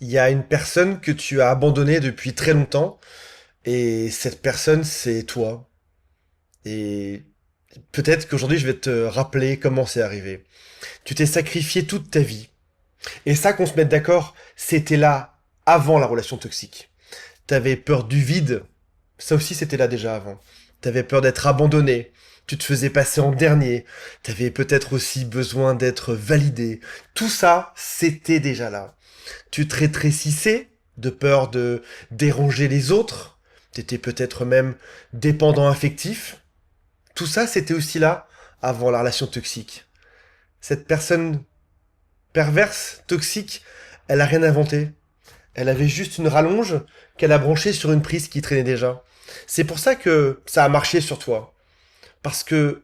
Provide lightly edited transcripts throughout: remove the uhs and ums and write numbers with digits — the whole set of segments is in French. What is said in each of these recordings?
Il y a une personne que tu as abandonnée depuis très longtemps, et cette personne, c'est toi. Et peut-être qu'aujourd'hui, je vais te rappeler comment c'est arrivé. Tu t'es sacrifié toute ta vie. Et ça, qu'on se mette d'accord, c'était là avant la relation toxique. T'avais peur du vide. Ça aussi, c'était là déjà avant. T'avais peur d'être abandonné. Tu te faisais passer en dernier. T'avais peut-être aussi besoin d'être validé. Tout ça, c'était déjà là. Tu te rétrécissais de peur de déranger les autres. T'étais peut-être même dépendant affectif. Tout ça, c'était aussi là avant la relation toxique. Cette personne perverse, toxique, elle a rien inventé. Elle avait juste une rallonge qu'elle a branchée sur une prise qui traînait déjà. C'est pour ça que ça a marché sur toi. Parce que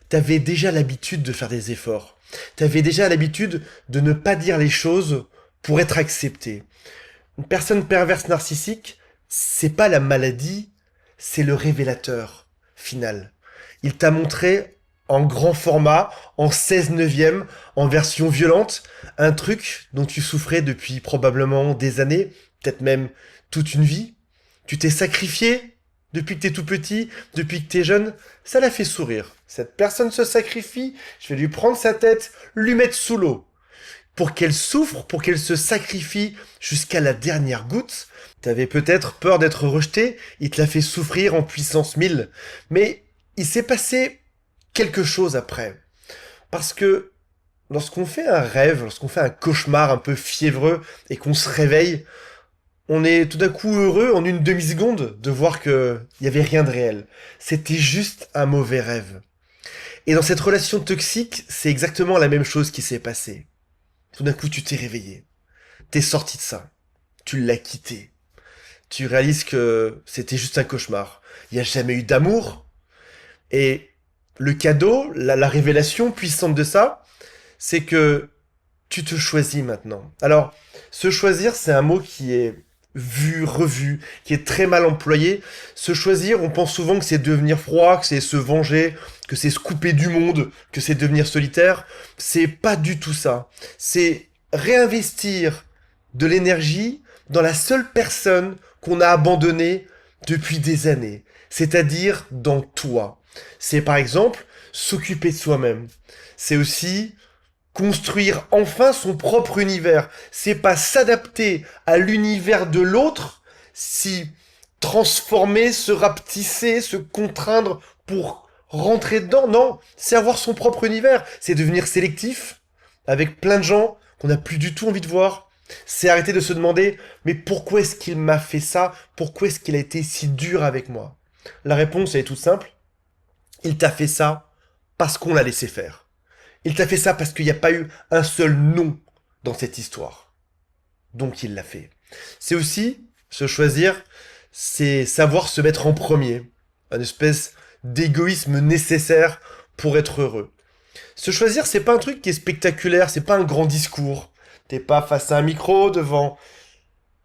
t'avais déjà l'habitude de faire des efforts. T'avais déjà l'habitude de ne pas dire les choses pour être accepté. Une personne perverse narcissique, c'est pas la maladie, c'est le révélateur final. Il t'a montré en grand format, en 16 neuvième, en version violente, un truc dont tu souffrais depuis probablement des années, peut-être même toute une vie. Tu t'es sacrifié depuis que t'es tout petit, depuis que t'es jeune, ça l'a fait sourire. Cette personne se sacrifie, je vais lui prendre sa tête, lui mettre sous l'eau pour qu'elle souffre, pour qu'elle se sacrifie jusqu'à la dernière goutte. T'avais peut-être peur d'être rejeté, il te l'a fait souffrir en puissance 1000. Mais il s'est passé quelque chose après. Parce que lorsqu'on fait un rêve, lorsqu'on fait un cauchemar un peu fiévreux et qu'on se réveille, on est tout d'un coup heureux en une demi-seconde de voir qu'il n'y avait rien de réel. C'était juste un mauvais rêve. Et dans cette relation toxique, c'est exactement la même chose qui s'est passée. Tout d'un coup, tu t'es réveillé. T'es sorti de ça. Tu l'as quitté. Tu réalises que c'était juste un cauchemar. Il n'y a jamais eu d'amour. Et le cadeau, la révélation puissante de ça, c'est que tu te choisis maintenant. Alors, se choisir, c'est un mot qui est vu, revu, qui est très mal employé. Se choisir, on pense souvent que c'est devenir froid, que c'est se venger, que c'est se couper du monde, que c'est devenir solitaire. C'est pas du tout ça. C'est réinvestir de l'énergie dans la seule personne qu'on a abandonnée depuis des années, c'est-à-dire dans toi. C'est par exemple s'occuper de soi-même. C'est aussi construire enfin son propre univers. C'est pas s'adapter à l'univers de l'autre, si transformer, se rapetisser, se contraindre pour rentrer dedans. Non, c'est avoir son propre univers. C'est devenir sélectif avec plein de gens qu'on n'a plus du tout envie de voir. C'est arrêter de se demander, mais pourquoi est-ce qu'il m'a fait ça? Pourquoi est-ce qu'il a été si dur avec moi? La réponse elle est toute simple. Il t'a fait ça parce qu'on l'a laissé faire. Il t'a fait ça parce qu'il n'y a pas eu un seul non dans cette histoire. Donc il l'a fait. C'est aussi se choisir, c'est savoir se mettre en premier. Une espèce d'égoïsme nécessaire pour être heureux. Se choisir, c'est pas un truc qui est spectaculaire, c'est pas un grand discours. T'es pas face à un micro devant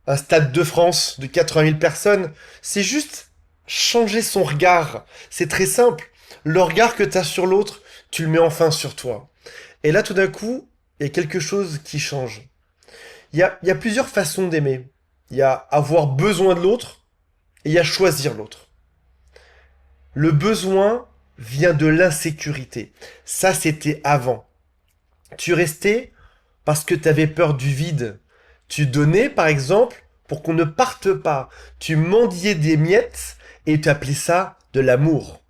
un stade de France de 80 000 personnes. C'est juste changer son regard. C'est très simple. Le regard que t'as sur l'autre, tu le mets enfin sur toi. Et là, tout d'un coup, il y a quelque chose qui change. Il y a plusieurs façons d'aimer. Il y a avoir besoin de l'autre et il y a choisir l'autre. Le besoin vient de l'insécurité. Ça, c'était avant. Tu restais parce que tu avais peur du vide. Tu donnais, par exemple, pour qu'on ne parte pas. Tu mendiais des miettes et tu appelais ça de l'amour.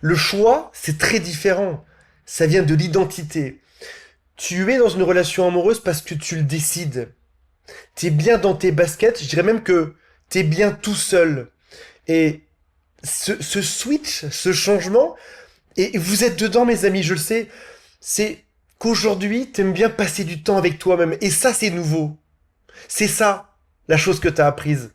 Le choix, c'est très différent. Ça vient de l'identité. Tu es dans une relation amoureuse parce que tu le décides. T'es bien dans tes baskets, je dirais même que t'es bien tout seul. Et ce switch, ce changement, et vous êtes dedans mes amis, je le sais, c'est qu'aujourd'hui t'aimes bien passer du temps avec toi-même. Et ça c'est nouveau. C'est ça, la chose que t'as apprise.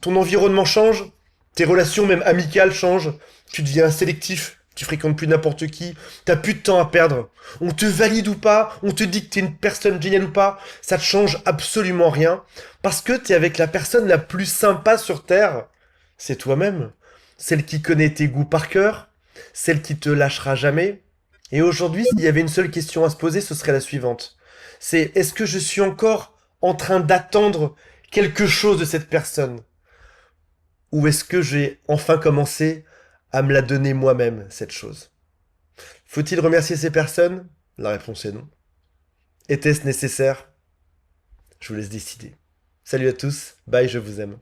Ton environnement change, tes relations même amicales changent, tu deviens sélectif, tu fréquentes plus n'importe qui, t'as plus de temps à perdre. On te valide ou pas, on te dit que t'es une personne géniale ou pas, ça te change absolument rien, parce que t'es avec la personne la plus sympa sur Terre. C'est toi-même. Celle qui connaît tes goûts par cœur, celle qui te lâchera jamais. Et aujourd'hui, s'il y avait une seule question à se poser, ce serait la suivante. C'est est-ce que je suis encore en train d'attendre quelque chose de cette personne? Ou est-ce que j'ai enfin commencé à me la donner moi-même, cette chose? Faut-il remercier ces personnes? La réponse est non. Était-ce nécessaire? Je vous laisse décider. Salut à tous, bye, je vous aime.